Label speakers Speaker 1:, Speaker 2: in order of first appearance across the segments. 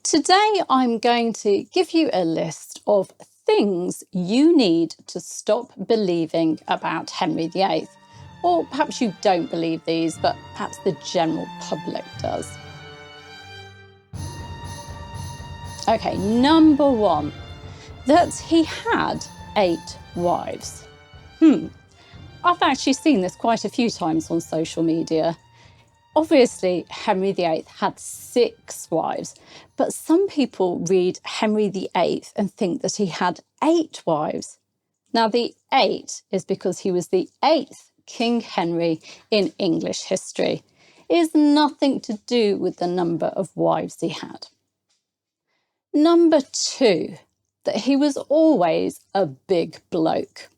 Speaker 1: Today I'm going to give you a list of things you need to stop believing about Henry VIII. Or perhaps you don't believe these, but perhaps the general public does. Okay, number one, that he had 8 wives. I've actually seen this quite a few times on social media. Obviously, Henry VIII had 6 wives, but some people read Henry VIII and think that he had 8 wives. Now, the 8 is because he was the 8th King Henry in English history. It has nothing to do with the number of wives he had. Number 2, that he was always a big bloke.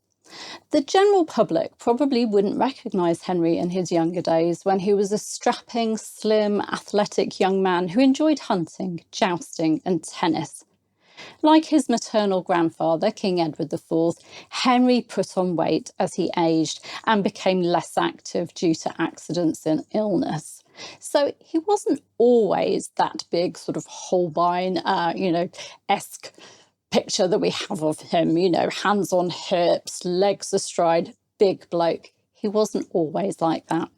Speaker 1: The general public probably wouldn't recognise Henry in his younger days when he was a strapping, slim, athletic young man who enjoyed hunting, jousting and tennis. Like his maternal grandfather, King Edward IV, Henry put on weight as he aged and became less active due to accidents and illness. So he wasn't always that big, sort of Holbein-esque picture that we have of him, hands on hips, legs astride, big bloke. He wasn't always like that.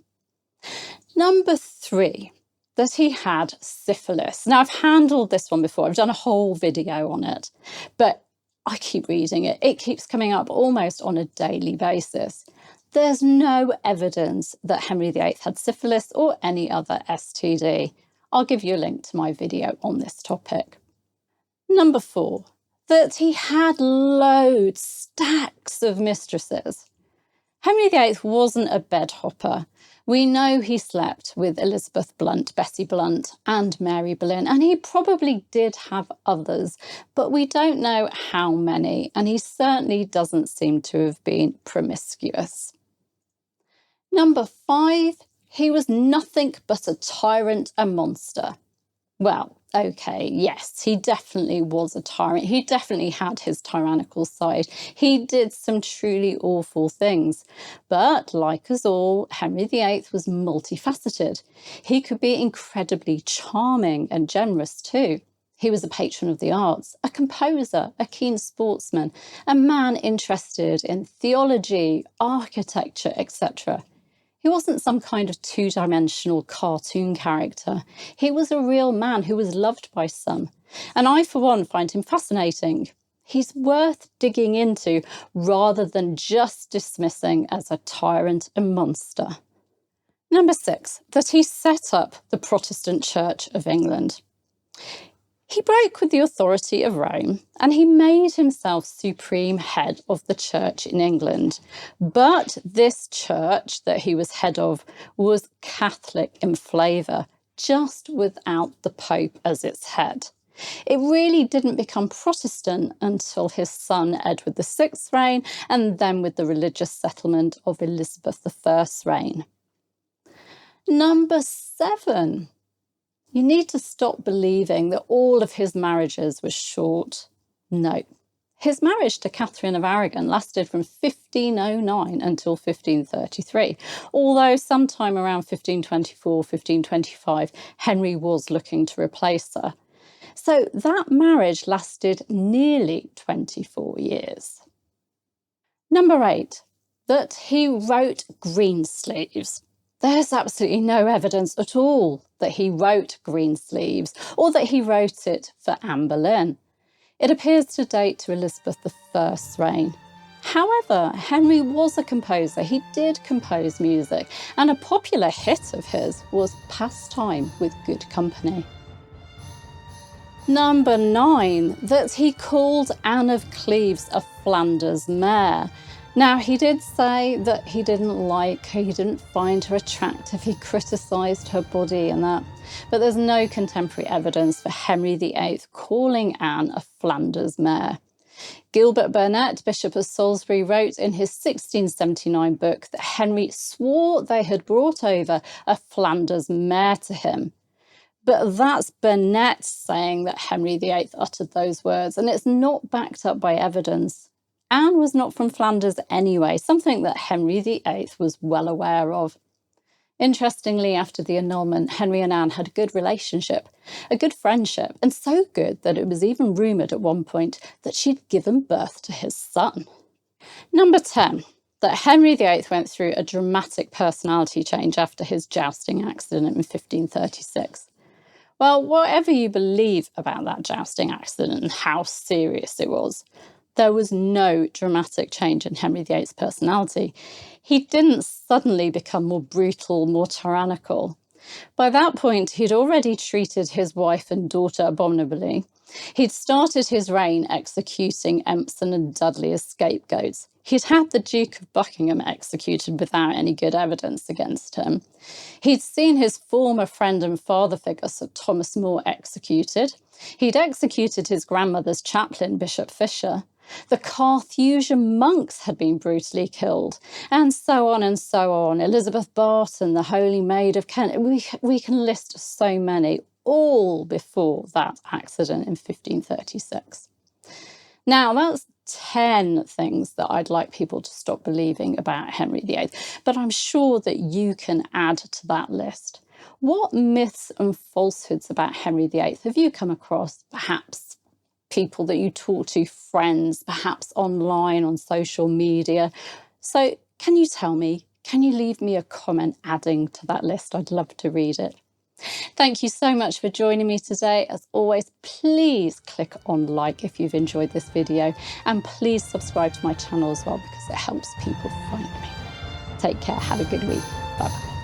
Speaker 1: Number 3, that he had syphilis. Now, I've handled this one before. I've done a whole video on it, but I keep reading it. It keeps coming up almost on a daily basis. There's no evidence that Henry VIII had syphilis or any other STD. I'll give you a link to my video on this topic. Number 4, that he had loads, stacks of mistresses. Henry VIII wasn't a bed hopper. We know he slept with Elizabeth Blunt, Bessie Blunt and Mary Boleyn, and he probably did have others, but we don't know how many, and he certainly doesn't seem to have been promiscuous. Number 5, he was nothing but a tyrant and monster. Well, okay, yes, he definitely was a tyrant. He definitely had his tyrannical side. He did some truly awful things. But like us all, Henry VIII was multifaceted. He could be incredibly charming and generous too. He was a patron of the arts, a composer, a keen sportsman, a man interested in theology, architecture, etc. He wasn't some kind of two-dimensional cartoon character. He was a real man who was loved by some. And I, for one, find him fascinating. He's worth digging into rather than just dismissing as a tyrant and monster. Number 6, that he set up the Protestant Church of England. He broke with the authority of Rome and he made himself supreme head of the church in England. But this church that he was head of was Catholic in flavour, just without the Pope as its head. It really didn't become Protestant until his son Edward VI's reign and then with the religious settlement of Elizabeth I's reign. Number 7. You need to stop believing that all of his marriages were short. No. His marriage to Catherine of Aragon lasted from 1509 until 1533, although sometime around 1524, 1525, Henry was looking to replace her. So that marriage lasted nearly 24 years. Number 8, that he wrote Greensleeves. There's absolutely no evidence at all that he wrote Greensleeves or that he wrote it for Anne Boleyn. It appears to date to Elizabeth I's reign. However, Henry was a composer. He did compose music, and a popular hit of his was Pastime with Good Company. Number 9, that he called Anne of Cleves a Flanders Mare. Now, he did say that he didn't like her, he didn't find her attractive, he criticised her body and that. But there's no contemporary evidence for Henry VIII calling Anne a Flanders Mare. Gilbert Burnet, Bishop of Salisbury, wrote in his 1679 book that Henry swore they had brought over a Flanders Mare to him. But that's Burnet saying that Henry VIII uttered those words, and it's not backed up by evidence. Anne was not from Flanders anyway, something that Henry VIII was well aware of. Interestingly, after the annulment, Henry and Anne had a good relationship, a good friendship, and so good that it was even rumoured at one point that she'd given birth to his son. Number 10, that Henry VIII went through a dramatic personality change after his jousting accident in 1536. Well, whatever you believe about that jousting accident and how serious it was, there was no dramatic change in Henry VIII's personality. He didn't suddenly become more brutal, more tyrannical. By that point, he'd already treated his wife and daughter abominably. He'd started his reign executing Empson and Dudley as scapegoats. He'd had the Duke of Buckingham executed without any good evidence against him. He'd seen his former friend and father figure, Sir Thomas More, executed. He'd executed his grandmother's chaplain, Bishop Fisher. The Carthusian monks had been brutally killed, and so on and so on. Elizabeth Barton, the Holy Maid of Kent. We can list so many, all before that accident in 1536. Now, that's 10 things that I'd like people to stop believing about Henry VIII, but I'm sure that you can add to that list. What myths and falsehoods about Henry VIII have you come across? Perhaps people that you talk to, friends, perhaps online on social media. So can you tell me, can you leave me a comment adding to that list? I'd love to read it. Thank you so much for joining me today. As always, please click on like if you've enjoyed this video, and please subscribe to my channel as well because it helps people find me. Take care, have a good week. Bye-bye.